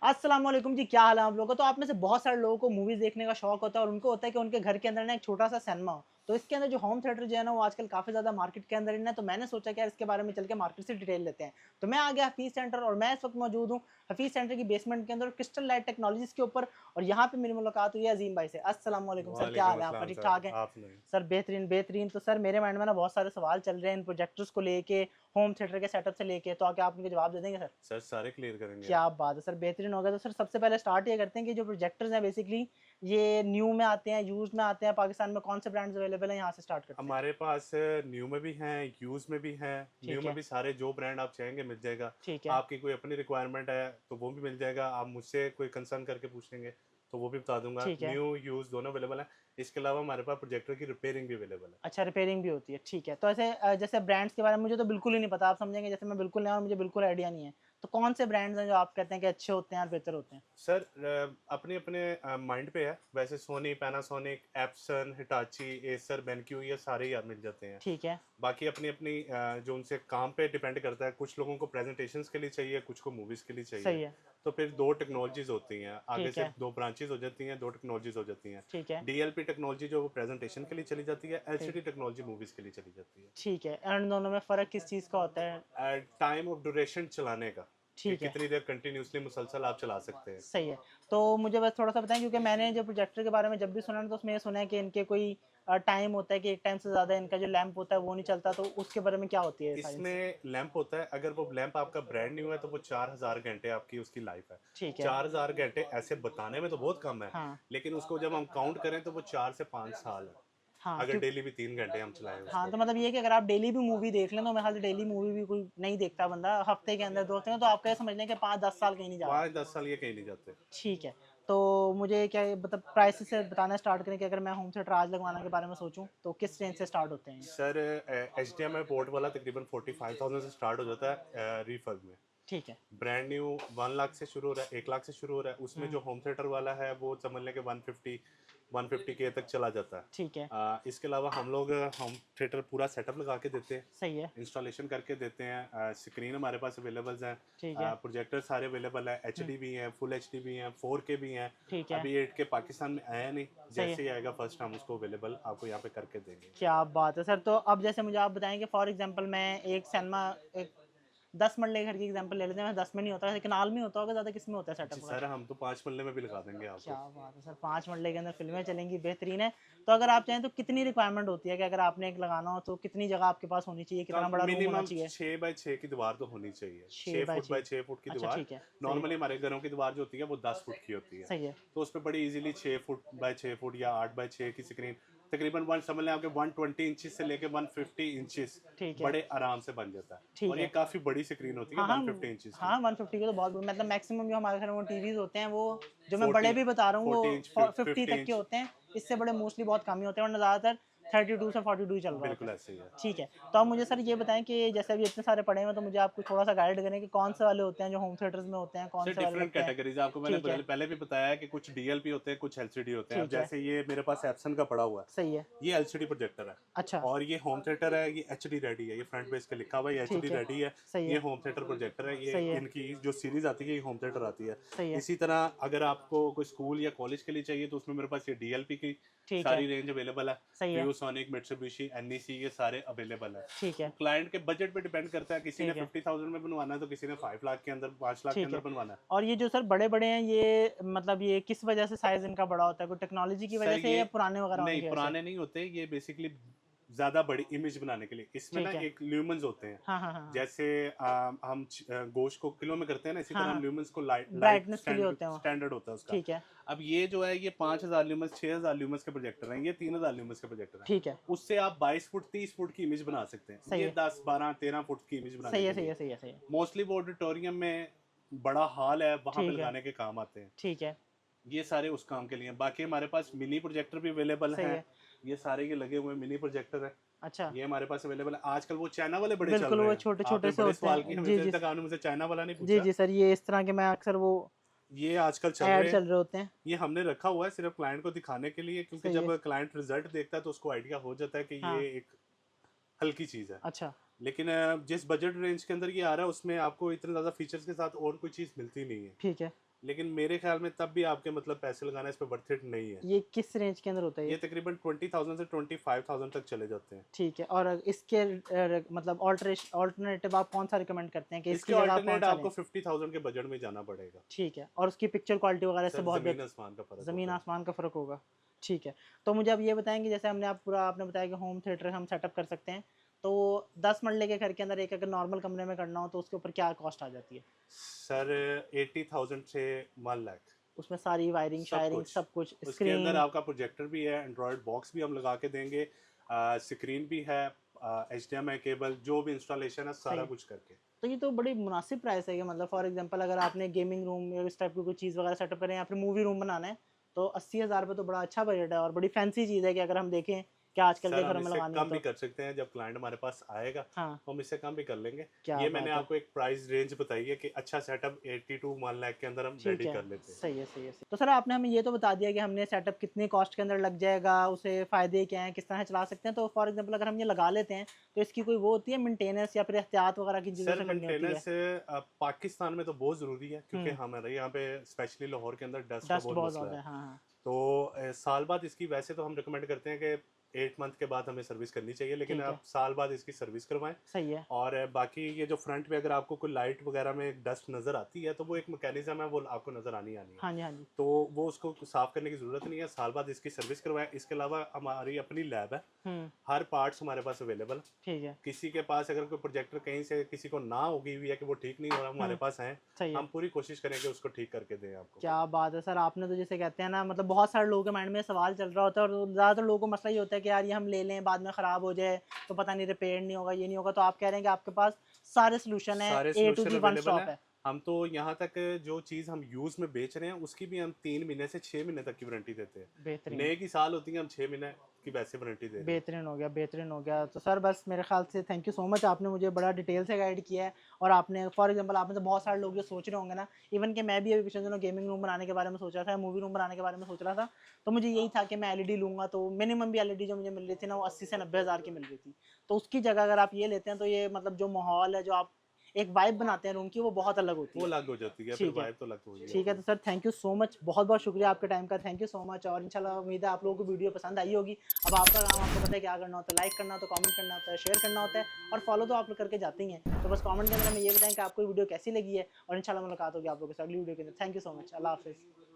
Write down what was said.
अस्सलाम वालेकुम जी, क्या हाल है आप लोगों का? तो आप में से बहुत सारे लोगों को मूवीज़ देखने का शौक होता है और उनको होता है कि उनके घर के अंदर ना एक छोटा-सा सिनेमा हो। तो इसके अंदर जो होम थिएटर जो है ना, वो आजकल काफ़ी ज़्यादा मार्केट के अंदर इन है, तो मैंने सोचा कि यार इसके बारे में चल के मार्केट से डिटेल लेते हैं। तो मैं आ गया हफीज़ सेंटर और मैं इस वक़्त मौजूद हूँ हफीज़ सेंटर की बेसमेंट के अंदर क्रिस्टल लाइट टेक्नोलॉजीज़ के ऊपर और यहाँ पे मेरी मुलाकात हुई है अज़ीम भाई से। अस्सलाम वालेकुम सर, क्या वालेकुम हाल है आपका? अस्सलाम सर, ठीक-ठाक है? आप सुनाइए? सर बेहतरीन, बेहतरीन। तो सर मेरे माइंड में ना बहुत सारे सवाल चल रहे हैं इन प्रोजेक्टर्स को लेके, होम थिएटर के सेटअप से लेके, तो क्या आप उनके जवाब दे देंगे सर? सर सारे क्लियर करेंगे हम। क्या बात है सर, बेहतरीन हो गया। तो सर सबसे पहले स्टार्ट ये करते हैं कि जो प्रोजेक्टर्स हैं बेसिकली ये न्यू में आते हैं, यूज्ड में आते हैं, पाकिस्तान में कौन से ब्रांड्स अवेलेबल हैं, यहाँ से स्टार्ट करते हैं। हमारे पास न्यू में भी हैं, यूज़ में भी हैं। न्यू ठीक में है, भी सारे जो ब्रांड आप चाहेंगे मिल जाएगा। ठीक है, आपकी कोई अपनी रिक्वायरमेंट है तो वो भी मिल जाएगा। आप मुझसे कोई कंसर्न करके पूछेंगे तो वो भी बता दूंगा। ठीक है। न्यू यूज़ दोनों अवेलेबल हैं। इसके अलावा हमारे पास प्रोजेक्टर की रिपेयरिंग भी अवेलेबल है। अच्छा, रिपेयरिंग भी होती है, ठीक है। तो ऐसे जैसे ब्रांड्स के बारे में मुझे तो बिल्कुल ही नहीं पता, आप समझेंगे जैसे मैं बिल्कुल नया हूँ और मुझे बिल्कुल आइडिया नहीं है। तो कौन से ब्रांड्स हैं जो आप कहते हैं कि अच्छे होते हैं और बेहतर होते हैं? सर अपने अपने माइंड पे है। वैसे Sony, Panasonic, Epson, Hitachi, Acer, BenQ ये सारे ही आप मिल जाते हैं। ठीक है, बाकी अपनी अपनी जो उनसे काम पे डिपेंड करता है। कुछ लोगों को प्रेजेंटेशंस के लिए चाहिए, कुछ को मूवीज़ के लिए चाहिए। सही है, तो फिर दो टेक्नोलॉजीज़ होती हैं, आगे ठीक से है, दो ब्रांचेस हो जाती हैं, दो टेक्नोलॉजीज़ हो जाती हैं। ठीक है, डीएलपी टेक्नोलॉजी जो वो प्रेजेंटेशन के लिए चली जाती है, ठीक, एलसीडी टेक्नोलॉजी मूवीज़ के लिए चली जाती ठीक है। एंड दोनों में फ़र्क किस चीज़ का होता है? है। टाइम ऑफ ड्यूरेशन चलाने का, कि ठीक है। कितनी देर कंटिन्यूसली मुसलसल आप चला सकते हैं। सही है। तो मुझे बस थोड़ा-सा बताएँ क्योंकि मैंने जो प्रोजेक्टर के बारे में जब भी सुना ना तो उसमें ये सुना है कि इनके कोई टाइम होता है कि एक टाइम से ज़्यादा इनका जो लैंप होता है वो नहीं चलता, तो उसके बारे में क्या होती है साइंस? इसमें लैंप होता है। अगर वो लैंप आपका ब्रांड न्यू है तो वो 4000 घंटे आपकी उसकी लाइफ है। ठीक है। 4000 घंटे ऐसे बताने में तो बहुत कम है, हाँ। लेकिन उसको जब हम काउंट करें तो वो 4 से 5 साल है। हाँ, अगर डेली भी 3 घंटे हम चलाएं हाँ, उसको। तो मतलब ये है कि अगर आप डेली भी मूवी देख लें तो मेरे ख्याल से डेली मूवी भी कोई नहीं देखता बंदा, हफ्ते के अंदर 2 हफ्ते में, तो आप ये समझ लें कि 5-10 साल कहीं नहीं जा रहा। 5-10 साल ये कहीं नहीं जाते। ठीक है। तो मुझे क्या है मतलब प्राइसेज़ से बताना स्टार्ट करें कि अगर मैं होम थिएटर आज लगवाने के बारे में सोचूँ, तो किस रेंज से स्टार्ट होते हैं ये? Sir H D M I port वाला तकरीबन 45,000 से स्टार्ट हो जाता है रिफर्ब में। ठीक है। ब्रांड न्यू 1 लाख से शुरू हो रहा है, 1 लाख से शुरू हो रहा है। उसमें हुँ, जो होम थिएटर वाला है वो समझ लें कि 150 के तक चला जाता है। ठीक है। इसके अलावा हम लोग होम थिएटर पूरा सेटअप लगा के देते हैं, सही है। इंस्टॉलेशन करके देते हैं। स्क्रीन हमारे पास अवेलेबल हैं। ठीक है। प्रोजेक्टर सारे अवेलेबल हैं, एच हुँ, डी भी हैं, फुल एच डी भी हैं, 4K भी हैं। ठीक है। अभी 8K पाकिस्तान में आया नहीं, सही है। जैसे ही आएगा फर्स्ट हम उसको अवेलेबल आपको यहाँ पे करके देंगे। क्या बात है सर! तो अब जैसे मुझे आप बताएँ कि फॉर एग्ज़ाम्पल मैं एक सिनेमा एक 10 मरले घर की एग्ज़ाम्पल ले लेते हैं, 10 में नहीं होता, लेकिन कनाल में होता होगा, ज़्यादा किसमें होता है जी सेटअप सर, वगैरह? हम तो 5 मरले में भी लगा देंगे क्या आपको। बात है सर! 5 मरले के अंदर फ़िल्में चलेंगी, बेहतरीन है। तो अगर आप चाहें तो कितनी रिक्वायरमेंट होती है कि अगर आपने एक लगाना हो तो कितनी जगह आपके पास होनी चाहिए, कितना कम बड़ा रूम होना मिनिमम चाहिए? 6 बाई 6 की दीवार तो होनी चाहिए। 6 छः बाय फुट 6। बाई 6 फुट की अच्छा दीवार। ठीक है, सही है, नॉर्मली हमारे घरों की दीवार जो होती है वो 10 फुट की होती है। सही है, तो उस पर बड़ी इजीली 6 फुट बाई 6 फुट या 8 बाई 6 की स्क्रीन, तकरीबन वन समझ लें आपके 120 इंचज से लेके 150 इंचज ठीक है, बड़े आराम से बन जाता है। ठीक और ये है। काफ़ी बड़ी स्क्रीन होती है हाँ, हाँ। 150 इंचज की। हाँ, 150 के तो बहुत मतलब मैक्सिमम जो हमारे घर में वो टीवीज़ होते हैं, वो जो मैं बड़े 40 भी बता रहा हूँ, 40 इंच, वो 50 50 तक के इंच। होते हैं। इससे बड़े मोस्टली बहुत कम ही होते हैं वरना ज़्यादातर 32 से 42 ही चल रहा होता बिल्कुल है। ऐसे ही है। ठीक है, तो आप मुझे सर ये बताएँ कि जैसे अभी इतने सारे पड़े हुए हैं, तो मुझे आप कुछ थोड़ा-सा गाइड करें कि कौन से वाले होते हैं जो होम थिएटर्स में होते हैं, कौन सर से वाले डिफरेंट लगते हैं? कैटेगरीज आपको मैंने ठीक है, पहले पहले भी बताया है कि कुछ डीएलपी होते हैं, कुछ एलसीडी होते हैं। अब ठीक है, जैसे ये मेरे पास एप्सन का पड़ा हुआ है, सही है। ये एलसीडी प्रोजेक्टर है। अच्छा, और ये होम थिएटर है, ये एचडी रेडी है। ये फ्रंट पेज पे लिखा हुआ है, ये एचडी ठीक है, रेडी है। सही ये है, होम थिएटर प्रोजेक्टर है। ये सही है, इनकी जो सीरीज आती है ये होम थिएटर आती है। सही है, इसी तरह अगर आपको कोई स्कूल या कॉलेज के लिए चाहिए तो उसमें मेरे पास ये डीएलपी की ठीक है, सारी रेंज अवेलेबल है। सही है, व्यूसोनिक, मित्सुबिशी, एनईसी ये सारे अवेलेबल है। ठीक वो है, क्लाइंट के बजट पे डिपेंड करता है। किसी ने ठीक है, 50,000 में बनवाना है तो किसी ने 5 लाख के अंदर, 5 लाख के ठीक अंदर है। बनवाना है। और ये जो सर बड़े-बड़े हैं ये मतलब ये किस वजह से साइज़ इनका बड़ा होता है? कोई टेक्नोलॉजी की सर वजह से ये या पुराने वगैरह होने नहीं, की वजह से? पुराने नहीं होते। ये बेसिकली ज़्यादा बड़ी इमेज बनाने के लिए इसमें ना ठीक है। एक ल्यूमेंस होते हैं। हाँ, हाँ, हाँ, हाँ। जैसे हम गोश्त को किलो में करते हैं ना, इसी हाँ, तरह हम हाँ। ल्यूमेंस को लाइट लाइट ब्राइटनेस के लिए होते हैं वो। स्टैंडर्ड होता है उसका। ठीक है, अब ये जो है ये 5,000 ल्यूमेंस, 6,000 ल्यूमेंस के प्रोजेक्टर हैं। ये 3,000 ल्यूमेंस के प्रोजेक्टर हैं। ठीक है। उससे आप 22 फुट 30 फुट की इमेज बना सकते हैं। सही ये है। 10 12 13 फुट की इमेज बनाने सही है, के सही लिए है, सही है, सही है। मोस्टली वो ऑडिटोरियम में बड़ा हॉल है वहां पे ठीक है, लगाने के काम आते हैं। ठीक है। ये सारे उस काम के लिए हैं। बाकी हमारे पास मिनी प्रोजेक्टर भी अवेलेबल सही हैं। है। ये सारे के लगे हुए मिनी प्रोजेक्टर हैं। अच्छा। ये हमारे पास अवेलेबल है। आजकल वो चाइना वाले बड़े चल बिल्कुल रहे वो हैं। छोटे-छोटे आपने से बड़े होते सवाल किए हैं। जी, हमें से, जी। तक आपने मुझसे चाइना वाला नहीं जी, पूछा। जी सर, ये इस तरह के मैं अक्सर वो ये आजकल चल ऐड रहे हैं। चल रहे होते हैं। ये हमने रखा हुआ है सिर्फ क्लाइंट को दिखाने के लिए, क्योंकि सही है। जब क्लाइंट रिजल्ट देखता है तो उसको आइडिया हो जाता है कि हाँ। ये एक हल्की चीज़ है। अच्छा। लेकिन जिस बजट रेंज के अंदर ये आ रहा है उसमें आपको इतने ज़्यादा फीचर्स के साथ और कोई चीज़ मिलती नहीं है। ठीक है। लेकिन मेरे ख्याल में तब भी आपके मतलब पैसे लगाना इस पे वर्थ इट नहीं है। ये किस रेंज के अंदर होता है ये ये? तकरीबन 20,000 से 25,000 तक चले जाते हैं। ठीक है, और इसके मतलब ऑल्टरनेटिव आप कौन सा रिकमेंड करते हैं कि इसके इसकी जगह आप कौन ऑल्टरनेट सा आपको लें? 50,000 के बजट में जाना पड़ेगा। ठीक है, और उसकी पिक्चर क्वालिटी वगैरह से सर बहुत ज़मीन आसमान का फ़र्क ज़मीन होगा। आसमान का फ़र्क होगा। ठीक है, तो मुझे अब ये बताएँगे, जैसे आपने बताया कि होम थिएटर हम सेटअप कर सकते हैं, तो 10 मरले के घर के अंदर एक अगर नॉर्मल कमरे में करना हो तो उसके ऊपर क्या कॉस्ट आ जाती है? सर 80,000 से 1 लाख उसमें सारी वायरिंग, सब शायरिंग कुछ। सब कुछ, उसके अंदर स्क्रीन। आपका प्रोजेक्टर भी है, एंड्रॉयड बॉक्स भी हम लगा के देंगे, स्क्रीन भी है, HDMI केबल, जो भी इंस्टॉलेशन है सही सारा है। कुछ करके। तो ये तो बड़ी मुनासिब प्राइस है कि मतलब फॉर एग्जांपल अगर आपने गेमिंग रूम या इस टाइप की कोई चीज़ वगैरह सेटअप करें या फिर मूवी रूम बनाना है, तो 80,000 रुपये तो बड़ा अच्छा बजट है और बड़ी फैंसी चीज़ है कि अगर हम देखें कि आजकल के सर हम घरों में इससे लगानी हो कम भी तो। कर सकते हैं, जब क्लाइंट हमारे पास आएगा हाँ, तो हम इससे कम भी कर लेंगे। क्या ये मैंने बात है। आपको एक प्राइस रेंज बताई है कि अच्छा सेटअप 80 टू 1 लाख के अंदर हम ठीक रेडी है, कर लेते हैं। सही है, सही है, सही। तो सर आपने हमें ये तो बता दिया कि हमने सेटअप कितनी कॉस्ट के अंदर लग जाएगा, उसे फ़ायदे क्या हैं, किस तरह चला सकते हैं। तो फॉर एग्जांपल अगर हम ये लगा लेते हैं, तो इसकी कोई वो होती है मेंटेनेंस या फिर एहतियात वगैरह किन चीज़ों सर से करनी होती है? मेंटेनेंस पाकिस्तान में तो बहुत ज़रूरी है, क्योंकि हुँ, हमारे यहाँ पे स्पेशली लाहौर के अंदर डस्ट का डस्ट बहुत बहुत मसला ज़्यादा है। है। हाँ, हाँ, तो साल बाद इसकी वैसे तो हम रिकमेंड करते हैं कि 8 मंथ के बाद हमें सर्विस करनी चाहिए, लेकिन ठीक है, आप साल बाद इसकी सर्विस करवाएं। सही है। और बाकी ये जो फ्रंट पे अगर आपको कोई लाइट वगैरह में डस्ट नज़र आती है तो वो एक मैकेनिज्म है, वो आपको नज़र आनी आनी है। हाँ जी, हाँ जी। तो वो उसको साफ़ करने की ज़रूरत नहीं है, साल बाद इसकी सर्विस करवाएं। इसके अलावा हमारी अपनी लैब है, हुँ, हर पार्ट्स हमारे पास अवेलेबल है। ठीक है। किसी के पास अगर कोई प्रोजेक्टर कहीं से किसी को ना होगी हुई है कि वो ठीक नहीं हो रहा, हमारे हुँ, पास हैं। सही है। हम पूरी कोशिश करें कि उसको ठीक करके दें आपको। क्या बात है सर! आपने तो जिसे कहते हैं ना, मतलब बहुत सारे लोगों के माइंड में सवाल चल रहा होता है और ज़्यादातर लोगों को मसला ये होता है कि यार ये हम ले लें, बाद में ख़राब हो जाए, तो पता नहीं रिपेयर नहीं होगा, ये नहीं होगा। तो आप कह रहे हैं कि आपके पास सारे सॉल्यूशन हैं, सारे A to solution Z one available stop हैं। है। हम तो यहाँ तक जो चीज़ हम यूज़ में बेच रहे हैं उसकी भी हम 3 महीने से 6 महीने तक की वारंटी देते हैं। बेहतरीन। नए की साल होती है, हम 6 महीने की वैसे वारंटी दे रहे हैं। बेहतरीन हो गया, बेहतरीन हो गया। तो सर बस मेरे ख़्याल से थैंक यू सो मच, आपने मुझे बड़ा डिटेल से गाइड किया है और आपने फॉर एग्ज़ाम्पल आप में से बहुत सारे लोग जो सोच रहे होंगे ना, इवन कि मैं भी अभी पिछले दिनों गेमिंग रूम बनाने के बारे में सोच रहा था, मूवी रूम बनाने के बारे में सोच रहा था। तो मुझे यही था कि मैं एलईडी लूँगा, तो मिनिमम भी एलईडी जो मुझे मिल रही थी ना, वो 80 से 90 हज़ार की मिल रही थी। तो उसकी जगह अगर आप ये लेते हैं तो ये मतलब जो माहौल है, जो आप एक वाइब बनाते हैं रूम की, वो बहुत अलग होती वो है। अलग हो जाती है, फिर ठीक है। वाइब तो अलग हो ही ठीक है, जाती तो है। Sir thank you so much, बहुत-बहुत शुक्रिया आपके टाइम का, थैंक यू सो मच और इंशाल्लाह उम्मीद है आप लोगों को वीडियो पसंद आई होगी। अब आपका काम, आपको पता है क्या करना होता है, लाइक करना होता है, कमेंट करना होता है, शेयर करना होता है और फॉलो तो आप लोग करके जाते ही हैं। तो बस कमेंट के अंदर हमें ये बताएँ कि आपको वीडियो कैसी लगी है और इंशाल्लाह मुलाकात होगी आप लोगों के साथ अगली वीडियो के अंदर। थैंक यू सो मच, अल्लाह हाफ़िज़।